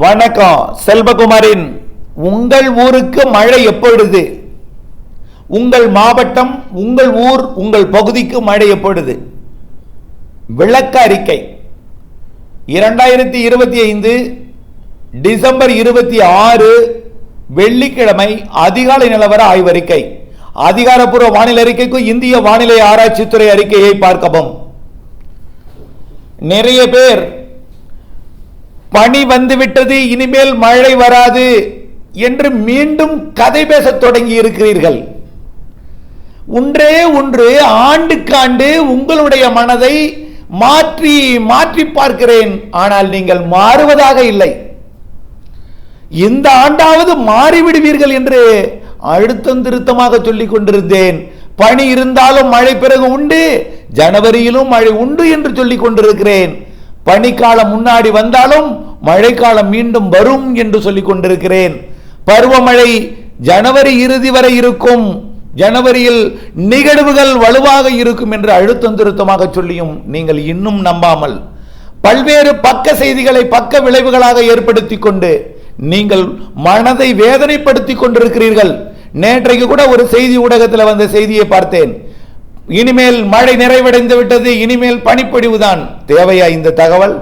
வணக்கம். செல்வகுமாரின் உங்கள் ஊருக்கு மழை எப்பொழுது? உங்கள் மாவட்டம், உங்கள் ஊர், உங்கள் பகுதிக்கு மழை எப்பொழுது? விளக்க அறிக்கை 2025 டிசம்பர் 26 வெள்ளிக்கிழமை அதிகாலை நிலவர ஆய்வறிக்கை. அதிகாரப்பூர்வ வானிலை அறிக்கைக்கு இந்திய வானிலை ஆராய்ச்சித்துறை அறிக்கையை பார்க்கவும். நிறைய பேர் பனி வந்துவிட்டது, இனிமேல் மழை வராது என்று மீண்டும் கதை பேச தொடங்கி இருக்கிறீர்கள். ஒன்றே ஒன்று, ஆண்டுக்காண்டு உங்களுடைய மனதை மாற்றி மாற்றி பார்க்கிறேன், ஆனால் நீங்கள் மாறுவதாக இல்லை. இந்த ஆண்டாவது மாறிவிடுவீர்கள் என்று அழுத்தம் திருத்தமாக சொல்லிக் கொண்டிருந்தேன். பனி இருந்தாலும் மழை பிறகு உண்டு, ஜனவரியிலும் மழை உண்டு என்று சொல்லிக் கொண்டிருக்கிறேன். பனிக்காலம் முன்னாடி வந்தாலும் மழைக்காலம் மீண்டும் வரும் என்று சொல்லிக் கொண்டிருக்கிறேன். பருவமழை ஜனவரி இறுதி வரை இருக்கும், ஜனவரியில் நிகழ்வுகள் வலுவாக இருக்கும் என்று அழுத்தம் திருத்தமாக சொல்லியும் நீங்கள் இன்னும் நம்பாமல் பல்வேறு பக்க செய்திகளை பக்க விளைவுகளாக ஏற்படுத்தி கொண்டு நீங்கள் மனதை வேதனைப்படுத்திக் கொண்டிருக்கிறீர்கள். நேற்றைக்கு கூட ஒரு செய்தி ஊடகத்தில் வந்த செய்தியை பார்த்தேன். இனிமேல் மழை நிறைவடைந்து விட்டது, இனிமேல் பனிப்பொழிவுதான். தேவையா இந்த தகவல்?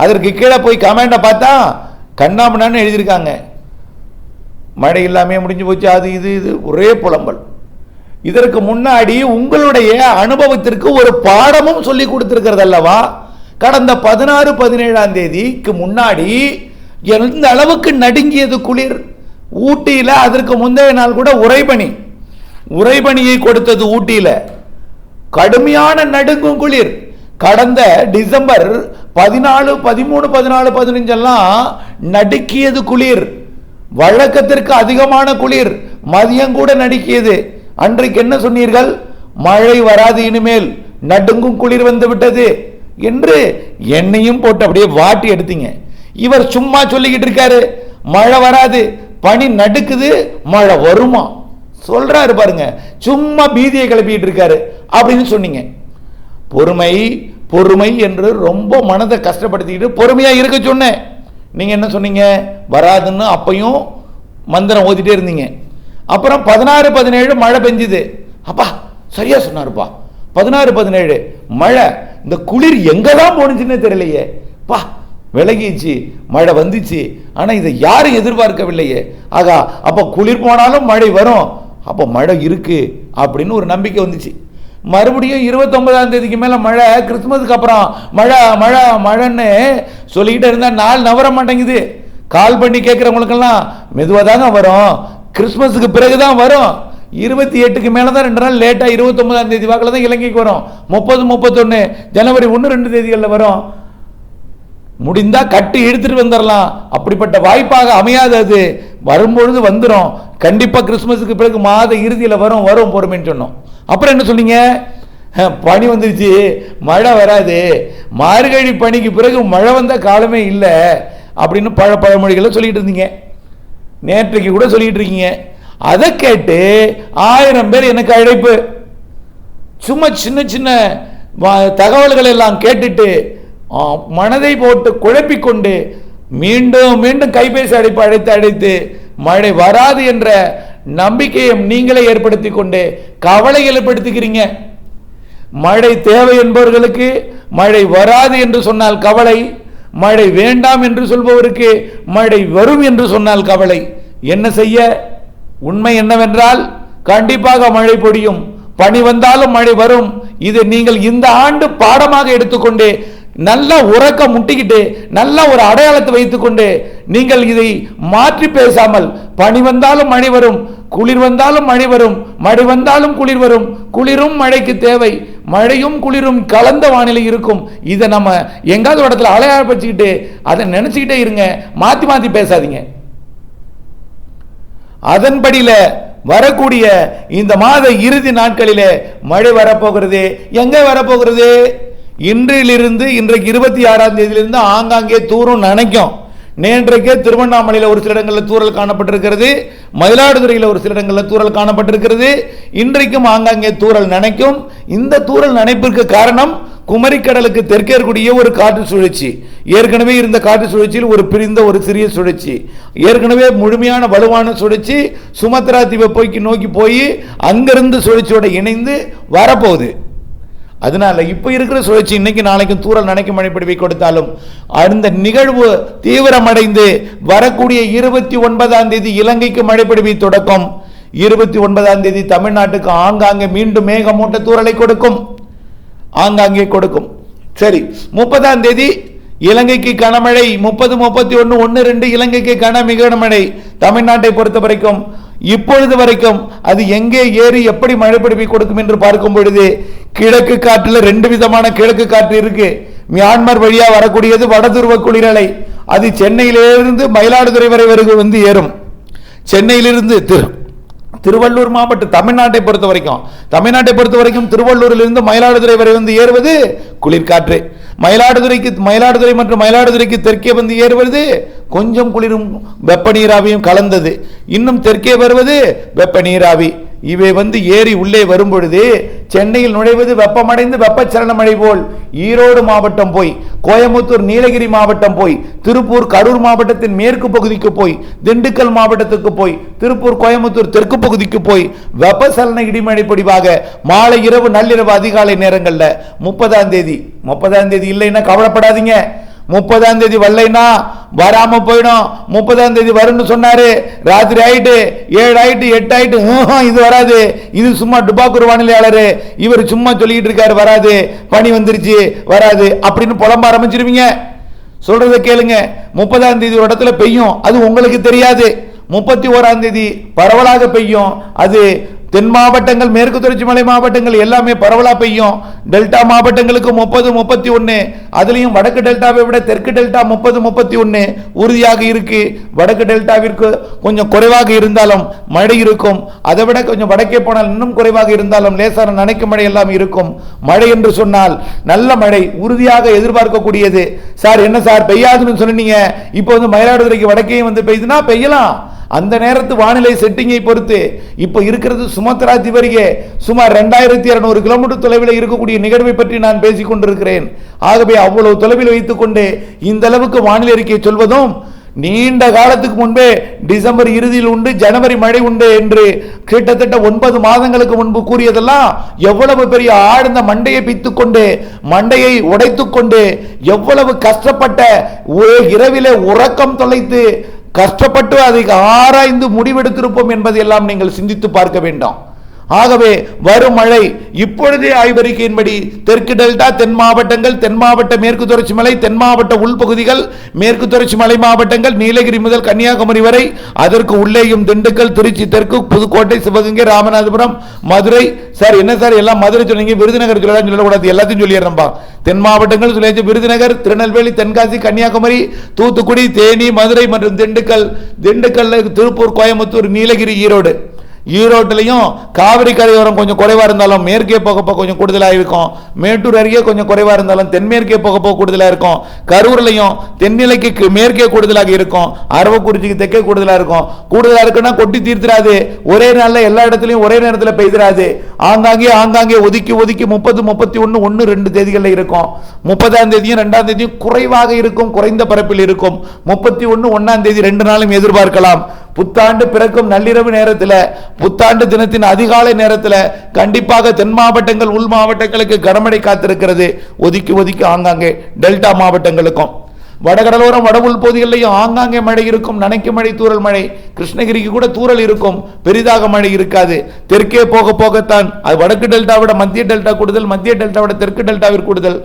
அதற்கு கீழே போய் கமெண்ட பார்த்தா கண்ணாமண்ணான்னு எழுதியிருக்காங்க. மழை இல்லாமே முடிஞ்சு போச்சு, அது இது இது ஒரே புலம்பல். இதற்கு முன்னாடி உங்களுடைய அனுபவத்திற்கு ஒரு பாடமும் சொல்லி கொடுத்திருக்கிறது அல்லவா? கடந்த 16-17 தேதிக்கு முன்னாடி எந்த அளவுக்கு நடுங்கியது குளிர் ஊட்டியில். அதற்கு முந்தைய நாள் கூட உறைபனியை கொடுத்தது ஊட்டியில். கடுமையான நடுங்கும் குளிர். கடந்த டிசம்பர் 14, 13, 14, 15 எல்லாம் நடுக்கியது குளிர். வழக்கத்திற்கு அதிகமான குளிர். மதியம் கூட நடுக்கியது. அன்றைக்கு என்ன சொன்னீர்கள்? மழை வராது, இனிமேல் நடுங்கும் குளிர் வந்து விட்டது என்று என்னையும் போட்டு அப்படியே வாட்டி எடுத்தீங்க. இவர் சும்மா சொல்லிக்கிட்டு இருக்காரு, மழை வராது, பனி நடுக்குது, மழை வருமா சொல்றாரு பாருங்க. சும்மா பீதியை கிளப்பிட்டு இருக்காரு அப்படின்னு சொன்னீங்க. பொறுமை பொறுமை என்று ரொம்ப மனதை கஷ்டப்படுத்திக்கிட்டு பொறுமையா இருக்க சொன்னேன். நீங்க என்ன சொன்னீங்க? வராதுன்னு அப்பையும் மந்திரம் ஓதிட்டே இருந்தீங்க. அப்புறம் 16, 17 மழை பெஞ்சுது. அப்பா சரியா சொன்னாருப்பா, 16, 17 மழை. இந்த குளிர் எங்கதான் போனுச்சுன்னு தெரியலையே, பா விலகிச்சு, மழை வந்துச்சு. ஆனா இதை யாரும் எதிர்பார்க்கவில்லையே. ஆகா, அப்ப குளிர் போனாலும் மழை வரும், அப்போ மழை இருக்கு அப்படின்னு ஒரு நம்பிக்கை வந்துச்சு. மறுபடியும் 29ஆம் தேதிக்கு மேல மழை, கிறிஸ்துமஸுக்கு அப்புறம் மழை மழை மழைன்னு சொல்லிக்கிட்டே இருந்தா நாள் நவர மாட்டேங்குது. கால் பண்ணி கேட்கிறவங்களுக்கெல்லாம் மெதுவாக தாங்க வரும், கிறிஸ்துமஸுக்கு பிறகுதான் வரும். 28க்கு மேல தான் 2 நாள் லேட்டா, 29ஆம் தேதி வாக்கில் தான் இலங்கைக்கு வரும். 30, 31, ஜனவரி 1, 2 தேதிகளில் வரும். முடிந்தா கட்டி இழுத்துட்டு வந்துடலாம். அப்படிப்பட்ட வாய்ப்பாக அமையாது. அது வரும்பொழுது வந்துடும். கண்டிப்பா கிறிஸ்துமஸுக்கு பிறகு மாத இறுதியில் வரும் பொறுமைன்னு சொன்னோம். அப்புறம் என்ன சொன்னீங்க? பனி வந்துருச்சு, மழை வராது, மார்கழி பனிக்கு பிறகு மழை வந்த காலமே இல்லை அப்படின்னு பழமொழிகளை சொல்லிட்டு இருந்தீங்க. நேற்றைக்கு கூட சொல்லிட்டு இருக்கீங்க. அதை கேட்டு 1000 பேர் எனக்கு அழைப்பு. சும்மா சின்ன சின்ன தகவல்கள் எல்லாம் கேட்டுட்டு மனதை போட்டு குழப்பிக்கொண்டு மீண்டும் மீண்டும் கைபேசி அழைத்து மழை வராது என்ற நம்பிக்கையை நீங்களே ஏற்படுத்தி கொண்டு கவலை ஏற்படுத்திக்கிறீங்க. மழை தேவை என்பவர்களுக்கு மழை வராது என்று சொன்னால் கவலை, மழை வேண்டாம் என்று சொல்பவருக்கு மழை வரும் என்று சொன்னால் கவலை. என்ன செய்ய? உண்மை என்னவென்றால் கண்டிப்பாக மழை பொழியும், பனி வந்தாலும் மழை வரும். இது நீங்கள் இந்த ஆண்டு பாடமாக எடுத்துக்கொண்டு நல்ல உறக்க முட்டிக்கிட்டு நல்ல ஒரு அடையாளத்தை வைத்துக்கொண்டு நீங்கள் இதை மாற்றி பேசாமல், பனி வந்தாலும் மழை வரும், குளிர் வந்தாலும் மழை வரும், மழை வந்தாலும் குளிர் வரும், குளிரும் மழைக்கு தேவை, மழையும் குளிரும் கலந்த வானிலை இருக்கும். இதை நம்ம எங்காவது இடத்துல அலையாளப்பச்சுக்கிட்டு அதை நினைச்சுக்கிட்டே இருங்க, மாத்தி மாத்தி பேசாதீங்க. அதன்படியில வரக்கூடிய இந்த மாத இறுதி நாட்களிலே மழை வரப்போகிறது. எங்க வரப்போகிறது? இன்றிலிருந்து இன்றைக்கு 26ஆம் தேதியிலிருந்து ஆங்காங்கே தூரும் நினைக்கும். நேற்றைக்கே திருவண்ணாமலையில் ஒரு சில இடங்களில் தூறல் காணப்பட்டிருக்கிறது, மயிலாடுதுறையில் ஒரு சில இடங்களில் தூறல் காணப்பட்டிருக்கிறது. இன்றைக்கும் ஆங்காங்கே தூறல் நினைக்கும். இந்த தூறல் நினைப்பிற்கு காரணம் குமரிக்கடலுக்கு தெற்கே இருக்கக்கூடிய ஒரு காற்று சுழற்சி, ஏற்கனவே இருந்த காற்று சுழற்சியில் ஒரு பிரிந்த ஒரு சிறிய சுழற்சி, ஏற்கனவே முழுமையான வலுவான சுழற்சி சுமத்ரா தீவை நோக்கி போய் அங்கிருந்து சுழற்சியோட இணைந்து வரப்போகுது. அதனால இப்ப இருக்கிற சுழற்சி இன்னைக்கு நாளைக்கும் தூரல் நனைக்கும் மழைப்பொழிவை கொடுத்தாலும் அந்த நிகழ்வு தீவிரமடைந்து வரக்கூடிய 29ஆம் தேதி இலங்கைக்கு மழைப்பொழிவை தொடக்கம், 29ஆம் தேதி தமிழ்நாட்டுக்கு ஆங்காங்கே மீண்டும் மேகமூட்ட தூறலை கொடுக்கும், ஆங்காங்கே கொடுக்கும். சரி, 30ஆம் தேதி இலங்கைக்கு கனமழை, 30, 31, 1, 2 இலங்கைக்கு மிக கனமழை. தமிழ்நாட்டை பொறுத்த வரைக்கும் இப்பொழுது வரைக்கும் அது எங்கே ஏறி எப்படி மழைப்பொழிவை கொடுக்கும் என்று பார்க்கும் பொழுது கிழக்கு காற்றுல 2 விதமான கிழக்கு காற்று இருக்கு. மியான்மர் வழியா வரக்கூடியது வடதுருவ குளிரலை, அது சென்னையிலிருந்து மயிலாடுதுறை வரை வந்து ஏறும். சென்னையிலிருந்து திருவள்ளூர் மாவட்டம் தமிழ்நாட்டை பொறுத்த வரைக்கும் திருவள்ளூரிலிருந்து மயிலாடுதுறை வரை வந்து ஏறுவது குளிர்காற்று. மயிலாடுதுறை மற்றும் மயிலாடுதுறைக்கு தெற்கே வந்து ஏறுவது கொஞ்சம் குளிரும் வெப்ப நீராவியும் கலந்தது, இன்னும் தெற்கே வருவது வெப்ப நீராவி. இவை வந்து ஏறி உள்ளே வரும் பொழுது சென்னையில் நுழைவது வெப்பமடைந்து வெப்பச்சலன மழை போல் ஈரோடு மாவட்டம் போய், கோயம்புத்தூர் நீலகிரி மாவட்டம் போய், திருப்பூர் கரூர் மாவட்டத்தின் மேற்கு பகுதிக்கு போய், திண்டுக்கல் மாவட்டத்துக்கு போய், திருப்பூர் கோயம்புத்தூர் தெற்கு பகுதிக்கு போய் வெப்பச்சலன இடிமழை பொழிவாக மாலை இரவு நள்ளிரவு அதிகாலை நேரங்களில் 30ஆம் தேதி இல்லைன்னா கவலைப்படாதீங்க. 30ஆம் தேதி வரலைன்னா வராம போயிடும். 30ஆம் தேதி வரும்னு சொன்னாரு, ராத்திரி ஆயிட்டு 7 ஆயிட்டு 8 ஆயிட்டு இது வராது, இது சும்மா டுபாக்கூர் வானிலையாளர், இவர் சும்மா சொல்லிட்டு இருக்காரு வராது, பனி வந்துருச்சு வராது அப்படின்னு புலம்ப ஆரம்பிச்சிருவீங்க. சொல்றதை கேளுங்க. 30ஆம் தேதி ஒரு இடத்துல பெய்யும், அது உங்களுக்கு தெரியாது. 31ஆம் தேதி பரவலாக பெய்யும், அது தென் மாவட்டங்கள், மேற்கு தொடர்ச்சி மலை மாவட்டங்கள் எல்லாமே பரவலா பெய்யும். டெல்டா மாவட்டங்களுக்கு 30, 31, அதுலயும் வடக்கு டெல்டாவை விட தெற்கு டெல்டா 30, 31 உறுதியாக இருக்கு. வடக்கு டெல்டாவிற்கு கொஞ்சம் குறைவாக இருந்தாலும் மழை இருக்கும், அதை விட கொஞ்சம் வடக்கே போனால் இன்னும் குறைவாக இருந்தாலும் லேசான நனைக்கும் மழை எல்லாம் இருக்கும். மழை என்று சொன்னால் நல்ல மழை உறுதியாக எதிர்பார்க்கக்கூடியது. சார் என்ன சார் பெய்யாதுன்னு சொன்னீங்க, இப்போ வந்து மயிலாடுதுறைக்கு வடக்கையும் வந்து பெய்யுதுன்னா பெய்யலாம். அந்த நேரத்து வானிலை செட்டிங்கை பொறுத்து இப்ப இருக்கிறது சுமத்ரா தீவரிகை சுமார் 2200 கிலோமீட்டர் தொலைவில் இருக்கக்கூடிய நிகழ்வை பற்றி நான் பேசிக் கொண்டிருக்கிறேன். ஆகவே அவ்வளவு தொலைவில் வைத்துக் கொண்டு இந்த அளவுக்கு வானிலை அறிக்கை சொல்வதும், நீண்ட காலத்துக்கு முன்பே டிசம்பர் இறுதியில் உண்டு, ஜனவரி மழை உண்டு என்று கிட்டத்தட்ட 9 மாதங்களுக்கு முன்பு கூறியதெல்லாம் எவ்வளவு பெரிய ஆழ்ந்த மண்டையை பித்துக் கொண்டு மண்டையை உடைத்துக் கொண்டு எவ்வளவு கஷ்டப்பட்ட இரவிலே உறக்கம் தொலைத்து கஷ்டப்பட்டு அதை ஆராய்ந்து முடிவெடுத்திருப்போம் என்பதையெல்லாம் நீங்கள் சிந்தித்து பார்க்க வேண்டாம். ஆகவே வரும் மழை இப்பொழுதே ஆய்வறிக்கையின்படி தெற்கு டெல்டா, தென் மாவட்டங்கள், தென் மாவட்ட மேற்கு தொடர்ச்சி மலை, தென் மாவட்ட உள்பகுதிகள், மேற்கு தொடர்ச்சி மலை மாவட்டங்கள், நீலகிரி முதல் கன்னியாகுமரி வரை, அதற்கு உள்ளேயும் திண்டுக்கல், திருச்சி தெற்கு, புதுக்கோட்டை, சிவகங்கை, ராமநாதபுரம், மதுரை. சார் என்ன சார் எல்லாம் மதுரை சொன்னீங்க, விருதுநகர் சொல்லக்கூடாது, எல்லாத்தையும் சொல்லிடுறோம்பா. தென் மாவட்டங்கள் சொல்லியாச்சு, விருதுநகர், திருநெல்வேலி, தென்காசி, கன்னியாகுமரி, தூத்துக்குடி, தேனி, மதுரை மற்றும் திண்டுக்கல், திருப்பூர், கோயம்புத்தூர், நீலகிரி, ஈரோட்டிலையும் காவிரி கரையோரம் கொஞ்சம் குறைவா இருந்தாலும் மேற்கே போக கொஞ்சம் கூடுதலாக இருக்கும். மேட்டூர் அருகே கொஞ்சம் குறைவா இருந்தாலும் தென்மேற்கே போக கூடுதலாக இருக்கும். கரூர்லையும் தென்னிலைக்கு மேற்கே கூடுதலாக இருக்கும். அரவக்குறிச்சிக்கு தெற்கே கூடுதலாக இருக்கும். கூடுதலா இருக்குன்னா கொட்டி தீர்த்துறாது, ஒரே நாள்ல எல்லா இடத்துலையும் ஒரே நேரத்தில் பெய்திராது. ஆங்காங்கே ஒதுக்கி 30, 31, 1, 2 தேதிகளில் இருக்கும். 30ஆம் தேதியும் 2ஆம் தேதியும் குறைவாக இருக்கும், குறைந்த பரப்பில் இருக்கும். 31, 1ஆம் தேதி 2 நாளும் எதிர்பார்க்கலாம். புத்தாண்டு பிறக்கும் நள்ளிரவு நேரத்தில், புத்தாண்டு தினத்தின் அதிகாலை நேரத்தில் கண்டிப்பாக தென் மாவட்டங்கள், உள் மாவட்டங்களுக்கு கனமழை காத்திருக்கிறது. ஒதுக்கி ஆங்காங்கே டெல்டா மாவட்டங்களுக்கும் வடகடலோரம் வட உள் பகுதிகளிலையும் ஆங்காங்கே மழை இருக்கும். நனைக்கும் மழை, தூறல் மழை. கிருஷ்ணகிரிக்கு கூட தூறல் இருக்கும், பெரிதாக மழை இருக்காது. தெற்கே போகத்தான் அது வடக்கு டெல்டாவிட மத்திய டெல்டா கூடுதல், மத்திய டெல்டாவிட தெற்கு டெல்டாவிற்கு கூடுதல்.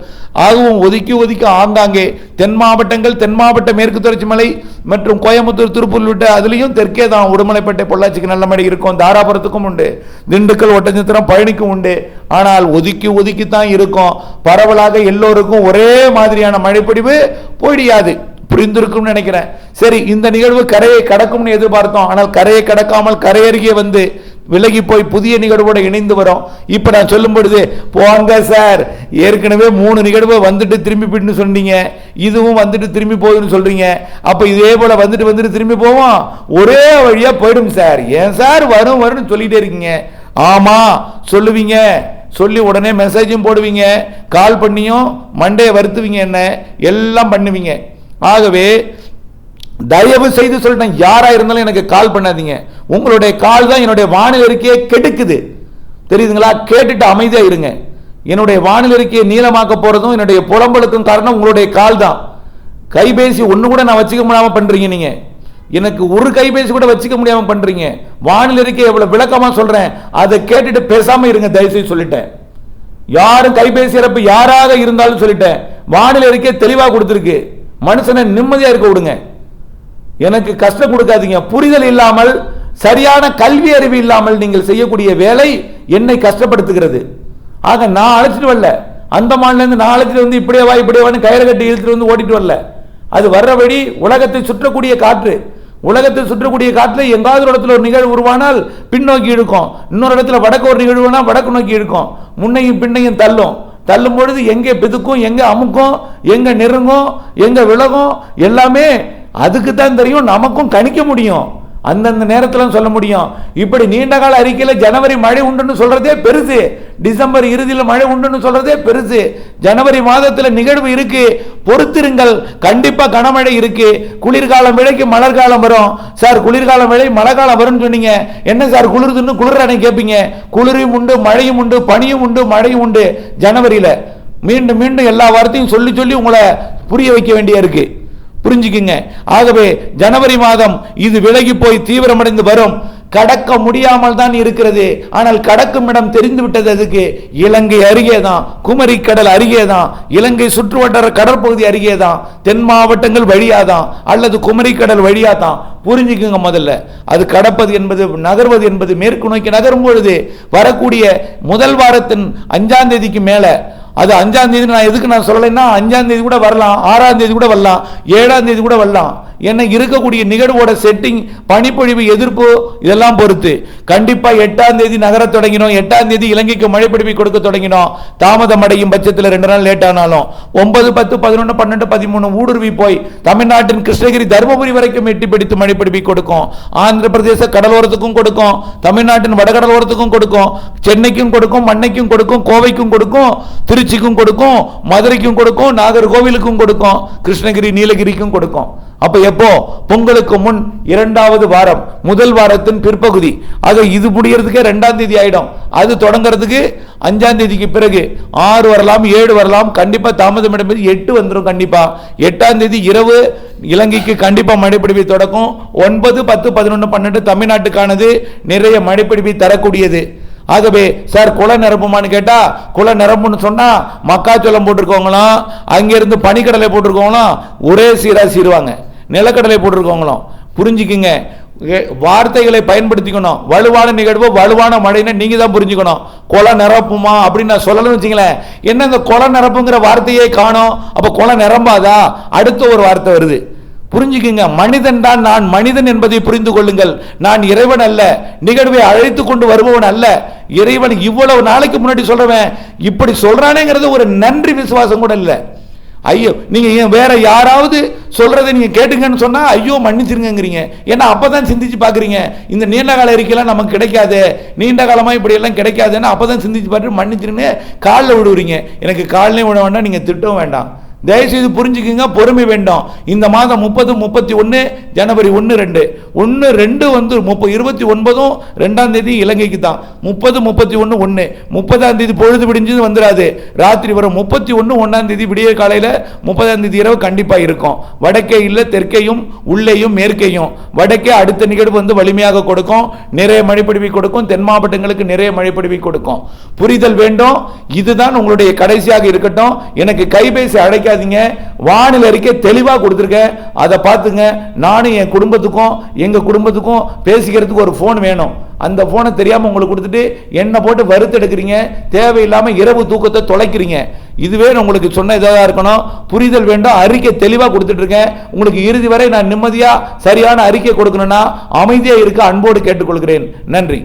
ஆகவும் ஒதுக்கி ஆங்காங்கே தென் மாவட்டங்கள், தென் மாவட்ட மேற்கு தொடர்ச்சி மலை மற்றும் கோயம்புத்தூர், திருப்பூர் விட்டு அதுலேயும் தெற்கே தான் உடுமலைப்பேட்டை, பொள்ளாச்சிக்கு நல்ல மழை இருக்கும். தாராபுரத்துக்கும் உண்டு, திண்டுக்கல், ஒட்டஞ்சத்திரம், பழனிக்கும் உண்டு. ஆனால் ஒதுக்கித்தான் இருக்கும். பரவலாக எல்லோருக்கும் ஒரே மாதிரியான மழைப்பொழிவு போயிடாது. புரிந்திருக்கும் நினைக்கிறேன். சரி, இந்த நிகழ்வு கரையை கடக்கும்னு எதிர்பார்த்தோம். ஆனால் கரையை கடக்காமல் கரையருகே வந்து விலகி போய் புதிய நிகழ்வோட இணைந்து வரும். இப்ப நான் சொல்லும் பொழுது போங்க சார், ஏற்கனவே 3 நிகழ்வு வந்துட்டு திரும்பி போயிட்டு சொன்னீங்க, இதுவும் வந்துட்டு திரும்பி போகுதுன்னு சொல்றீங்க. அப்ப இதே போல வந்துட்டு திரும்பி போவோம், ஒரே வழியா போயிடும் சார். ஏன் சார் வரும்னு சொல்லிட்டே இருக்கீங்க? ஆமா சொல்லுவீங்க, சொல்லி உடனே மெசேஜும் போடுவீங்க, கால் பண்ணியும் மண்டையை வருத்துவீங்க, என்ன எல்லாம் பண்ணுவீங்க. ஆகவே தயவு செய்து சொல்லிட்டேன், யாரா இருந்தாலும் எனக்கு கால் பண்ணாதீங்க. உங்களுடைய கால் தான் என்னுடைய வானிலை அறிக்கையை கெடுக்குது, தெரியுதுங்களா? கேட்டுட்டு அமைதியா இருங்க. என்னுடைய வானிலை அறிக்கையை நீளமாக்க போறதும் என்னுடைய புலம்பலுக்கும் காரணம் உங்களுடைய கால் தான். கைபேசி ஒன்று கூட நான் வச்சுக்க முடியாம பண்றீங்க. நீங்க எனக்கு ஒரு கைபேசி கூட வச்சுக்க முடியாம பண்றீங்க. வானிலை அறிக்கை எவ்வளவு விளக்கமா சொல்றேன், அதை கேட்டுட்டு பேசாம இருங்க தயவுசெய்து சொல்லிட்டேன். யாரும் கைபேசி இறப்பு யாராக இருந்தாலும் சொல்லிட்டேன், வானிலை அறிக்கை தெளிவா கொடுத்திருக்கு. மனுஷனை நிம்மதியா இருக்க விடுங்க, எனக்கு கஷ்டம் கொடுக்காதீங்க. புரிதல் இல்லாமல், சரியான கல்வி அறிவு இல்லாமல் நீங்கள் செய்யக்கூடிய வேலை என்னை கஷ்டப்படுத்துகிறது. ஆக நான் அழைச்சிட்டு வரல, அந்த மாநில நான் அழைச்சிட்டு வந்து இப்படியே வா இப்படியே வான்னு கயிறு கட்டி இழுத்துட்டு வந்து ஓட்டிட்டு வரல. அது வர்றபடி உலகத்தை சுற்றக்கூடிய காற்று, உலகத்தை சுற்றக்கூடிய காற்று எங்காவது இடத்துல ஒரு நிகழ்வு உருவானால் பின்னோக்கி இழுக்கும், இன்னொரு இடத்துல வடக்கு ஒரு நிகழ்வுனா வடக்கு நோக்கி இழுக்கும், முன்னையும் பின்னையும் தள்ளும். தள்ளும் பொழுது எங்கே பிதுக்கும், எங்க அமுக்கும், எங்க நெருங்கும், எங்க விலகும், எல்லாமே அதுக்கு தான் தெரியும். நமக்கும் கணிக்க முடியும், அந்தந்த நேரத்தில் சொல்ல முடியும். இப்படி நீண்ட கால அறிக்கையில் ஜனவரி மழை உண்டுன்னு சொல்றதே பெருசு, டிசம்பர் இறுதியில் மழை உண்டுன்னு சொல்றதே பெருசு. ஜனவரி மாதத்தில் நிகழ்வு இருக்கு, பொறுத்திருங்கள், கண்டிப்பா கனமழை இருக்கு. குளிர்காலம் விலைக்கு மலர்காலம் வரும். சார் குளிர்காலம் விலை மழை காலம் வரும்னு சொன்னீங்க, என்ன சார் குளிர்துன்னு குளிரானே கேட்பீங்க. குளிரும் உண்டு, மழையும் உண்டு, பனியும் உண்டு, மழையும் உண்டு. ஜனவரியில மீண்டும் மீண்டும் எல்லா வார்த்தையும் சொல்லி சொல்லி உங்களை புரிய வைக்க வேண்டிய இருக்கு, புரிஞ்சுக்குங்க. ஆகவே ஜனவரி மாதம் இது விலகி போய் தீவிரமடைந்து வரும். கடக்க முடியாமல் தான் இருக்கிறது, ஆனால் கடக்கும் இடம் தெரிந்து விட்டது. அதுக்கு இலங்கை அருகே தான், குமரி கடல் அருகே தான், இலங்கை சுற்றுவட்டார கடற்பகுதி அருகே தான், தென் மாவட்டங்கள் வழியாதான் அல்லது குமரி கடல் வழியாதான். புரிஞ்சுக்குங்க. முதல்ல அது கடப்பது என்பது, நகர்வது என்பது மேற்கு நோக்கி நகரும் பொழுது வரக்கூடிய முதல் வாரத்தின் 5ஆம் தேதிக்கு மேல, அது 5ஆம் தேதி நான் எதுக்கு நான் சொல்லலைன்னா 5ஆம் தேதி கூட வரலாம், 6ஆம் தேதி கூட வரலாம், 7ஆம் தேதி கூட வரலாம். என்ன இருக்கக்கூடிய நிகழ்வோட செட்டிங், பனிப்பொழிவு, எதிர்ப்பு இதெல்லாம் பொறுத்து கண்டிப்பா 8ஆம் தேதி நகர தொடங்கினோம். 8ஆம் தேதி இலங்கைக்கு மழை பிடிப்பை கொடுக்க தொடங்கினோம். தாமதம் அடையும் பட்சத்தில் 2 நாள் லேட் ஆனாலும் 9, 10, 11, 12, 13 ஊடுருவி போய் தமிழ்நாட்டின் கிருஷ்ணகிரி, தருமபுரி வரைக்கும் எட்டி பிடித்து மழை பிடிப்பை கொடுக்கும். ஆந்திர பிரதேச கடலோரத்துக்கும் கொடுக்கும், தமிழ்நாட்டின் வடகடலோரத்துக்கும் கொடுக்கும், சென்னைக்கும் கொடுக்கும், மண்ணைக்கும் கொடுக்கும், கோவைக்கும் கொடுக்கும், திருச்சிக்கும் கொடுக்கும், மதுரைக்கும் கொடுக்கும், நாகர்கோவிலுக்கும் கொடுக்கும், கிருஷ்ணகிரி, நீலகிரிக்கும் கொடுக்கும். அப்ப எப்போ? பொங்கலுக்கு முன் 2வது வாரம், முதல் வாரத்தின் பிற்பகுதி. ஆக இது முடியறதுக்கு 2ஆம் தேதி ஆயிடும். அது தொடங்கிறதுக்கு 5ஆம் தேதிக்கு பிறகு 6 வரலாம், 7 வரலாம். கண்டிப்பா தாமதம் இடம்பெறு 8 வந்துடும். கண்டிப்பா 8ஆம் தேதி இரவு இலங்கைக்கு கண்டிப்பா மழைப்பிடிப்பை தொடக்கும். 9, 10, 11, 12 தமிழ்நாட்டுக்கானது நிறைய மழைப்பிடிப்பை தரக்கூடியது. ஆகவே சார் குள நிரப்புமான்னு கேட்டா, குள நிரப்புன்னு சொன்னா மக்காச்சோளம் போட்டிருக்கவங்களாம், அங்கிருந்து பனிக்கடலை போட்டிருக்கவங்களாம் ஒரே சீரா சீருவாங்க. நிலக்கடலை போட்டிருக்கவங்களும் புரிஞ்சுக்குங்க, வார்த்தைகளை பயன்படுத்திக்கணும். வலுவான நிகழ்வு, வலுவான மழைன்னு நீங்க தான் புரிஞ்சுக்கணும். குளம் நிரப்புமா அப்படின்னு நான் சொல்லணும்னு வச்சுங்களேன், என்ன இந்த குளம் நிரப்புங்கிற வார்த்தையே காணோம், அப்ப குளம் நிரம்பாதா? அடுத்த ஒரு வார்த்தை வருது, புரிஞ்சுக்குங்க. மனிதன் தான், நான் மனிதன் என்பதை புரிந்து கொள்ளுங்கள். நான் இறைவன் அல்ல, நிகழ்வை அழைத்து கொண்டு வருபவன் அல்ல. இறைவன் இவ்வளவு நாளைக்கு முன்னாடி சொல்றவன் இப்படி சொல்றானேங்கிறது ஒரு நன்றி விசுவாசம் கூட இல்லை. ஐயோ, நீங்க வேற யாராவது சொல்றதை நீங்க கேட்டுங்கன்னு சொன்னா ஐயோ மன்னிச்சிருங்கிறீங்க. ஏன்னா அப்பதான் சிந்திச்சு பாக்குறீங்க, இந்த நீண்ட கால அறிக்கையெல்லாம் நமக்கு கிடைக்காது, நீண்ட காலமா இப்படி எல்லாம் கிடைக்காதுன்னு அப்பதான் சிந்திச்சு பார்த்து மன்னிச்சிருன்னு காலில் விடுவீங்க. எனக்கு காலிலே விட வேண்டாம், நீங்க திட்டவும் வேண்டாம். தயவுசெய்து புரிஞ்சுக்குங்க, பொறுமை வேண்டும். இந்த மாதம் 30, 31, ஜனவரி 1, 2 1, 2 வந்து 29 2ஆம் தேதி இலங்கைக்கு தான். 30, 31, 1 30ஆம் தேதி பொழுது விடிஞ்சது வந்துடாது, ராத்திரி வரும். 31, 1ஆம் தேதி விடிய காலையில், 30ஆம் தேதி இரவு கண்டிப்பா இருக்கும். வடக்கே இல்லை, தெற்கையும் உள்ளேயும் மேற்கையும். வடக்கே அடுத்த நிகழ்வு வந்து வலிமையாக கொடுக்கும், நிறைய மழைப்பிடிப்பை கொடுக்கும், தென் மாவட்டங்களுக்கு நிறைய மழைப்பிடிப்பை கொடுக்கும். புரிதல் வேண்டும். இதுதான் உங்களுடைய கடைசியாக இருக்கட்டும். எனக்கு கைபேசி அழைக்க வானிலை அறிக்கை தெளிவா கொடுத்திருக்கேன், அதை பார்த்துங்க. நானும் என் குடும்பத்துக்கும் எங்க குடும்பத்துக்கும் பேசிக்கிறதுக்கு ஒரு போன் வேணும். அந்த போனை தெரியாம உங்களுக்கு கொடுத்துட்டு என்ன போட்டு வறுத்து எடுக்கிறீங்க, தேவையில்லாம இரவு தூக்கத்தை தொலைக்கிறீங்க. இதுவே உங்களுக்கு சொன்ன இதாக இருக்கணும். புரிதல் வேண்டும். அறிக்கை தெளிவா கொடுத்துட்டு இருக்கேன். உங்களுக்கு இறுதி வரை நான் நிம்மதியா சரியான அறிக்கை கொடுக்கணும்னா அமைதியா இருக்க அன்போடு கேட்டுக்கொள்கிறேன். நன்றி.